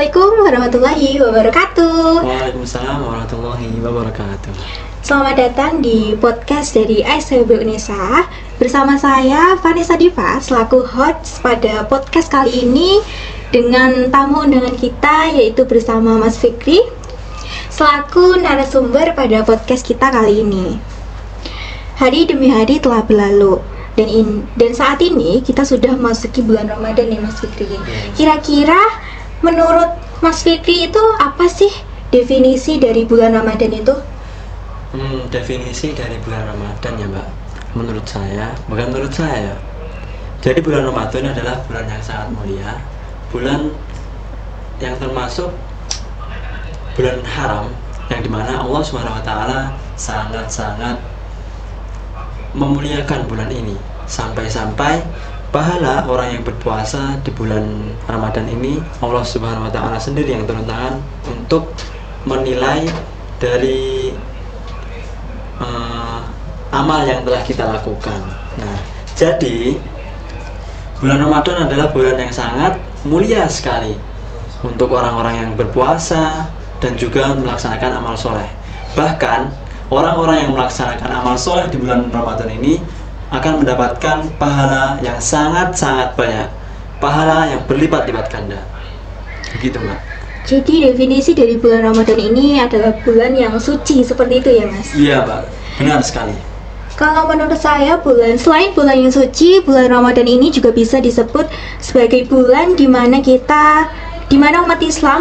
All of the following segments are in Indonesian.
Assalamualaikum warahmatullahi wabarakatuh. Waalaikumsalam warahmatullahi wabarakatuh. Selamat datang di podcast dari ASHB Unesa. Bersama saya Vanessa Diva selaku host pada podcast kali ini dengan tamu undangan kita yaitu bersama Mas Fikri selaku narasumber pada podcast kita kali ini. Hari demi hari telah berlalu dan saat ini kita sudah memasuki bulan Ramadan nih Mas Fikri. Kira-kira menurut Mas Fikri itu apa sih definisi dari bulan Ramadan itu? Definisi dari bulan Ramadan ya Mbak, menurut saya, bukan menurut saya ya. Jadi bulan Ramadan adalah bulan yang sangat mulia, bulan yang termasuk bulan haram, yang dimana Allah SWT sangat-sangat memuliakan bulan ini, sampai-sampai pahala orang yang berpuasa di bulan Ramadan ini Allah Subhanahu wa Ta'ala sendiri yang turun tangan untuk menilai dari amal yang telah kita lakukan. Nah, jadi bulan Ramadan adalah bulan yang sangat mulia sekali untuk orang-orang yang berpuasa dan juga melaksanakan amal soleh. Bahkan orang-orang yang melaksanakan amal soleh di bulan Ramadan ini akan mendapatkan pahala yang sangat-sangat banyak, pahala yang berlipat-lipat ganda. Begitu Mbak. Jadi definisi dari bulan Ramadan ini adalah bulan yang suci seperti itu ya Mas? Iya Mbak, benar sekali. Kalau menurut saya selain bulan yang suci, bulan Ramadan ini juga bisa disebut sebagai bulan di mana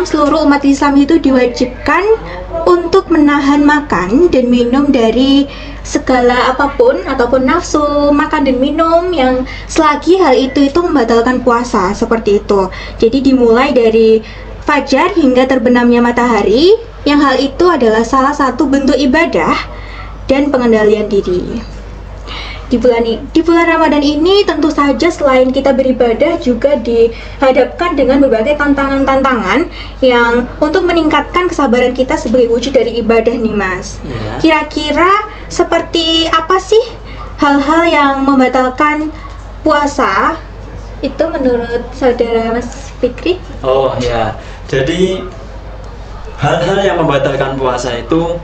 seluruh umat Islam itu diwajibkan untuk menahan makan dan minum dari segala apapun ataupun nafsu makan dan minum yang selagi hal itu membatalkan puasa seperti itu. Jadi dimulai dari fajar hingga terbenamnya matahari, yang hal itu adalah salah satu bentuk ibadah dan pengendalian diri. Di bulan Ramadan ini tentu saja selain kita beribadah juga dihadapkan dengan berbagai tantangan-tantangan yang untuk meningkatkan kesabaran kita sebagai wujud dari ibadah nih Mas. Kira-kira seperti apa sih hal-hal yang membatalkan puasa itu menurut saudara Mas Fikri? Oh ya, jadi hal-hal yang membatalkan puasa itu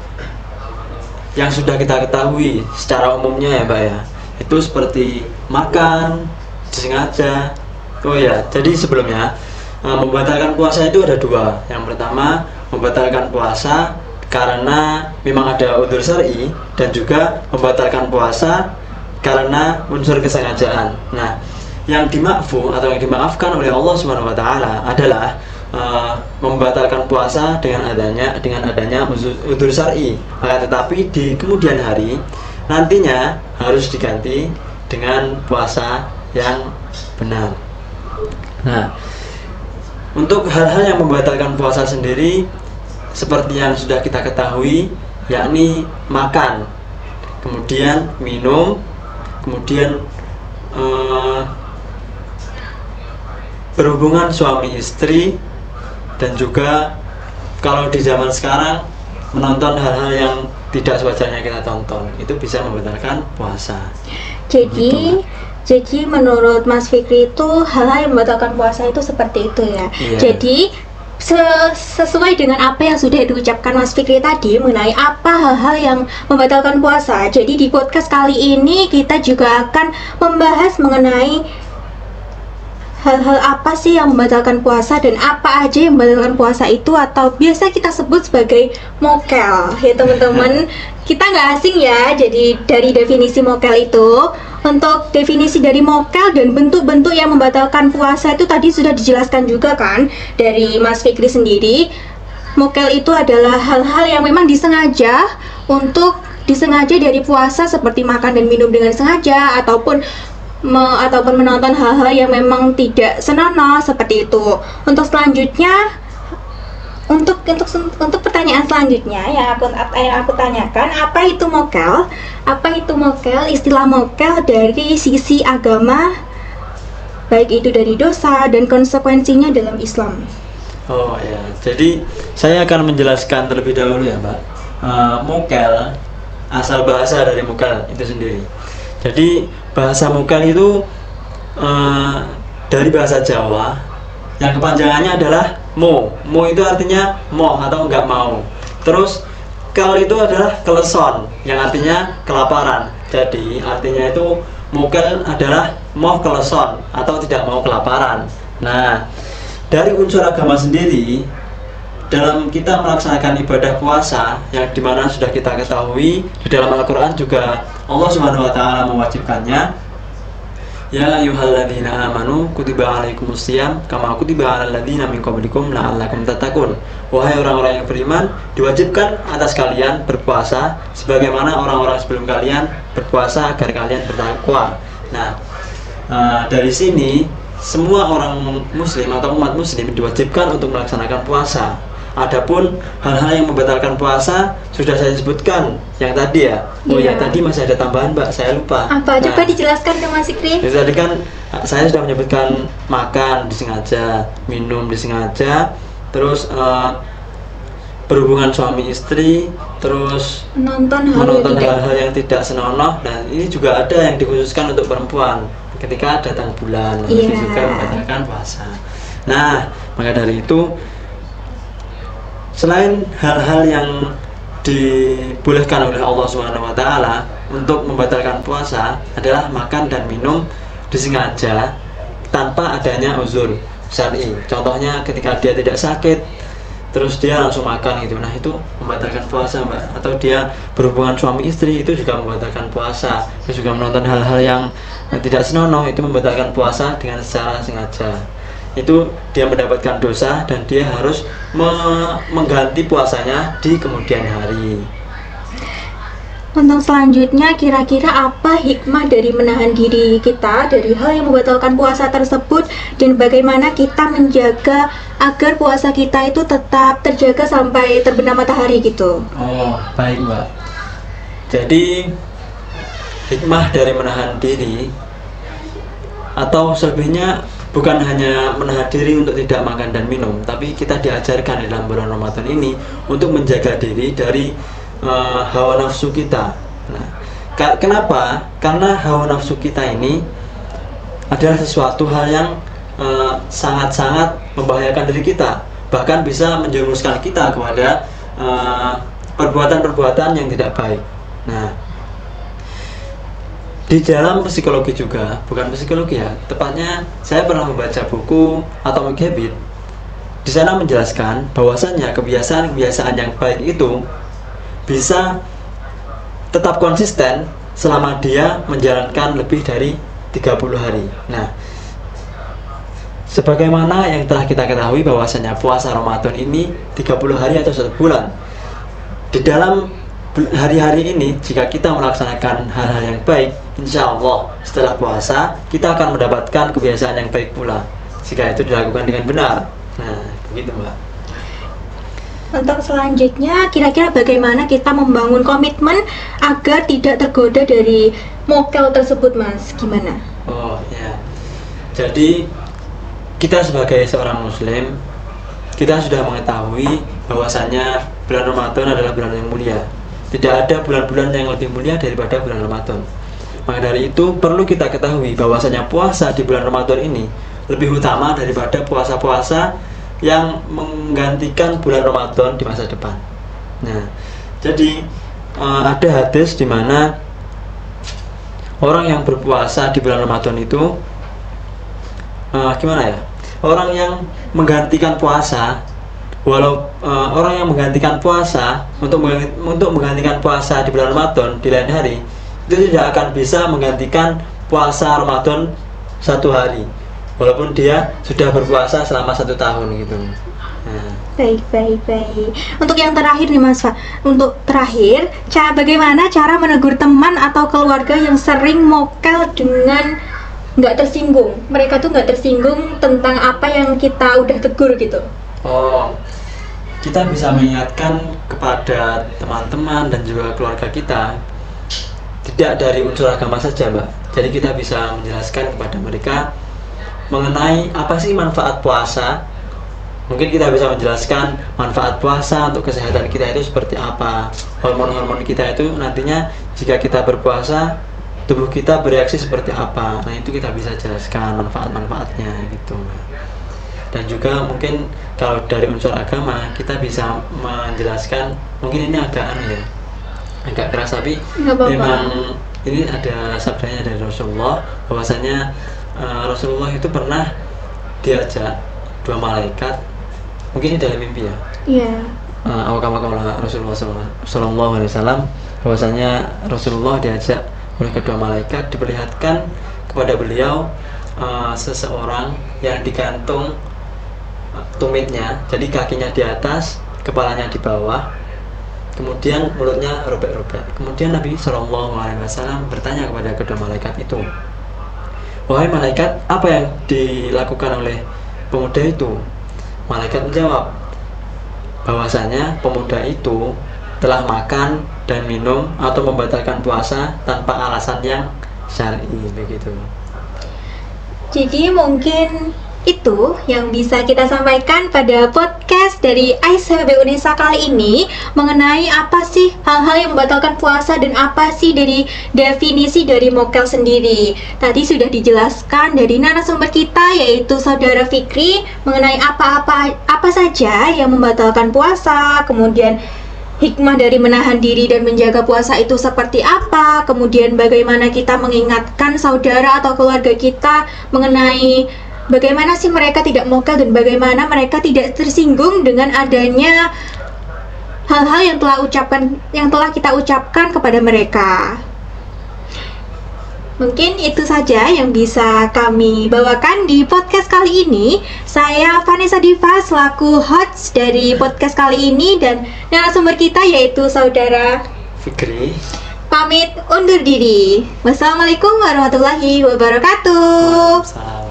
yang sudah kita ketahui secara umumnya ya Mbak ya, itu seperti makan disengaja. Oh ya, jadi sebelumnya membatalkan puasa itu ada dua. Yang pertama, membatalkan puasa karena memang ada udzur syar'i, dan juga membatalkan puasa karena unsur kesengajaan. Nah, yang dimaafkan atau yang dimaafkan oleh Allah Subhanahu wa Ta'ala adalah membatalkan puasa dengan adanya udzur syar'i. Tetapi di kemudian hari nantinya harus diganti dengan puasa yang benar. Nah, untuk hal-hal yang membatalkan puasa sendiri seperti yang sudah kita ketahui, yakni makan, kemudian minum, kemudian berhubungan suami istri, dan juga kalau di zaman sekarang menonton hal-hal yang tidak sewajarnya kita tonton, itu bisa membatalkan puasa. Jadi menurut Mas Fikri itu hal-hal yang membatalkan puasa itu seperti itu ya. Iya. Jadi sesuai dengan apa yang sudah diucapkan Mas Fikri tadi mengenai apa hal-hal yang membatalkan puasa. Jadi di podcast kali ini kita juga akan membahas mengenai hal-hal apa sih yang membatalkan puasa dan apa aja yang membatalkan puasa itu, atau biasa kita sebut sebagai mokel ya teman-teman. Kita nggak asing ya, jadi dari definisi mokel itu, untuk definisi dari mokel dan bentuk-bentuk yang membatalkan puasa itu tadi sudah dijelaskan juga kan dari Mas Fikri sendiri. Mokel itu adalah hal-hal yang memang disengaja dari puasa, seperti makan dan minum dengan sengaja ataupun menonton hal-hal yang memang tidak senonoh seperti itu. Untuk selanjutnya, untuk pertanyaan selanjutnya yang aku tanyakan, apa itu mokel? Apa itu mokel? Istilah mokel dari sisi agama, baik itu dari dosa dan konsekuensinya dalam Islam. Oh ya, jadi saya akan menjelaskan terlebih dahulu ya Mbak. Mokel, asal bahasa dari mokel itu sendiri. Jadi bahasa mokel itu dari bahasa Jawa yang kepanjangannya adalah mo. Mo itu artinya moh atau enggak mau. Terus kel itu adalah keleson yang artinya kelaparan. Jadi artinya itu mukel adalah moh keleson atau tidak mau kelaparan. Nah, dari unsur agama sendiri dalam kita melaksanakan ibadah puasa yang dimana sudah kita ketahui di dalam Al-Quran juga Allah Subhanahu wa Ta'ala mewajibkannya. Ya ayyuhalladzina amanu kutiba alaikumusiyam kama kutiba alal ladzina min qablikum la'allakum tattaqun. Wahai orang-orang yang beriman, diwajibkan atas kalian berpuasa sebagaimana orang-orang sebelum kalian berpuasa agar kalian bertakwa. Nah, dari sini semua orang muslim atau umat muslim diwajibkan untuk melaksanakan puasa. Adapun hal-hal yang membatalkan puasa sudah saya sebutkan yang tadi ya. Oh ya, tadi masih ada tambahan Mbak, saya lupa. Apa? Coba dijelaskan ke Mas Fikri. Tadi kan saya sudah menyebutkan makan disengaja, minum disengaja, terus berhubungan suami istri, terus menonton hal-hal yang tidak senonoh, dan ini juga ada yang dikhususkan untuk perempuan ketika datang bulan, itu juga membatalkan puasa. Nah, maka dari itu selain hal-hal yang dibolehkan oleh Allah Subhanahu wa Ta'ala untuk membatalkan puasa adalah makan dan minum disengaja tanpa adanya uzur syar'i. Contohnya ketika dia tidak sakit terus dia langsung makan gitu. Nah, itu membatalkan puasa, Mbak. Atau dia berhubungan suami istri, itu juga membatalkan puasa. Terus juga menonton hal-hal yang tidak senonoh, itu membatalkan puasa dengan secara sengaja. Itu dia mendapatkan dosa dan dia harus mengganti puasanya di kemudian hari. Untuk selanjutnya, kira-kira apa hikmah dari menahan diri kita dari hal yang membatalkan puasa tersebut, dan bagaimana kita menjaga agar puasa kita itu tetap terjaga sampai terbenam matahari gitu? Oh, baik Mbak. Jadi hikmah dari menahan diri atau selebihnya bukan hanya menahan diri untuk tidak makan dan minum, tapi kita diajarkan di dalam bulan Ramadan ini untuk menjaga diri dari hawa nafsu kita. Nah, kenapa? Karena hawa nafsu kita ini adalah sesuatu hal yang sangat-sangat membahayakan diri kita, bahkan bisa menjerumuskan kita kepada perbuatan-perbuatan yang tidak baik. Nah, di dalam psikologi juga, bukan psikologi ya, tepatnya saya pernah membaca buku Atomic Habit. Di sana menjelaskan bahwasannya kebiasaan-kebiasaan yang baik itu bisa tetap konsisten selama dia menjalankan lebih dari 30 hari. Nah, sebagaimana yang telah kita ketahui bahwasanya puasa Ramadan ini 30 hari atau 1 bulan. Di dalam hari-hari ini, jika kita melaksanakan hal-hal yang baik, insya Allah setelah puasa kita akan mendapatkan kebiasaan yang baik pula jika itu dilakukan dengan benar. Nah, begitu Mbak. Untuk selanjutnya, kira-kira bagaimana kita membangun komitmen agar tidak tergoda dari mokel tersebut, Mas? Gimana? Oh ya, jadi kita sebagai seorang muslim, kita sudah mengetahui bahwasanya bulan Ramadan adalah bulan yang mulia. Tidak ada bulan-bulan yang lebih mulia daripada bulan Ramadan. Maka dari itu perlu kita ketahui bahwasanya puasa di bulan Ramadan ini lebih utama daripada puasa-puasa yang menggantikan bulan Ramadan di masa depan. Nah, jadi ada hadis di mana orang yang berpuasa di bulan Ramadan itu gimana ya? Orang yang menggantikan puasa, orang yang menggantikan puasa untuk menggantikan puasa di bulan Ramadan di lain hari, itu tidak akan bisa menggantikan puasa Ramadan 1 hari, walaupun dia sudah berpuasa selama 1 tahun gitu. Nah. Baik. Untuk yang terakhir nih Mas Fa, untuk terakhir, bagaimana cara menegur teman atau keluarga yang sering mokel dengan nggak tersinggung? Mereka tuh nggak tersinggung tentang apa yang kita udah tegur gitu. Oh, kita bisa mengingatkan kepada teman-teman dan juga keluarga kita, tidak dari unsur agama saja, Mbak. Jadi kita bisa menjelaskan kepada mereka mengenai apa sih manfaat puasa. Mungkin kita bisa menjelaskan manfaat puasa untuk kesehatan kita itu seperti apa, hormon-hormon kita itu nantinya jika kita berpuasa tubuh kita bereaksi seperti apa. Nah, itu kita bisa jelaskan manfaat-manfaatnya gitu. Dan juga mungkin kalau dari unsur agama kita bisa menjelaskan, mungkin ini agak keras, tapi memang ini ada sabdanya dari Rasulullah bahwasanya Rasulullah itu pernah diajak dua malaikat, mungkin ini dalam mimpi ya. Iya. Rasulullah Sallallahu Alaihi Wasallam bahwasanya Rasulullah diajak oleh kedua malaikat, diperlihatkan kepada beliau seseorang yang digantung tumitnya, jadi kakinya di atas, kepalanya di bawah, kemudian mulutnya robek-robek. Kemudian Nabi Sallallahu Alaihi Wasallam bertanya kepada kedua malaikat itu, wahai malaikat, apa yang dilakukan oleh pemuda itu? Malaikat menjawab bahwasanya pemuda itu telah makan dan minum atau membatalkan puasa tanpa alasan yang syar'i, begitu. Jadi mungkin itu yang bisa kita sampaikan pada podcast dari AIS-HPB Unesa kali ini mengenai apa sih hal-hal yang membatalkan puasa dan apa sih dari definisi dari mokel sendiri. Tadi sudah dijelaskan dari narasumber kita yaitu Saudara Fikri mengenai apa saja yang membatalkan puasa, kemudian hikmah dari menahan diri dan menjaga puasa itu seperti apa, kemudian bagaimana kita mengingatkan saudara atau keluarga kita mengenai bagaimana sih mereka tidak mokel dan bagaimana mereka tidak tersinggung dengan adanya hal-hal yang telah kita ucapkan kepada mereka. Mungkin itu saja yang bisa kami bawakan di podcast kali ini. Saya Vanessa Diva selaku host dari podcast kali ini dan narasumber kita yaitu Saudara Fikri pamit undur diri. Wassalamualaikum warahmatullahi wabarakatuh. Waalaikumsalam.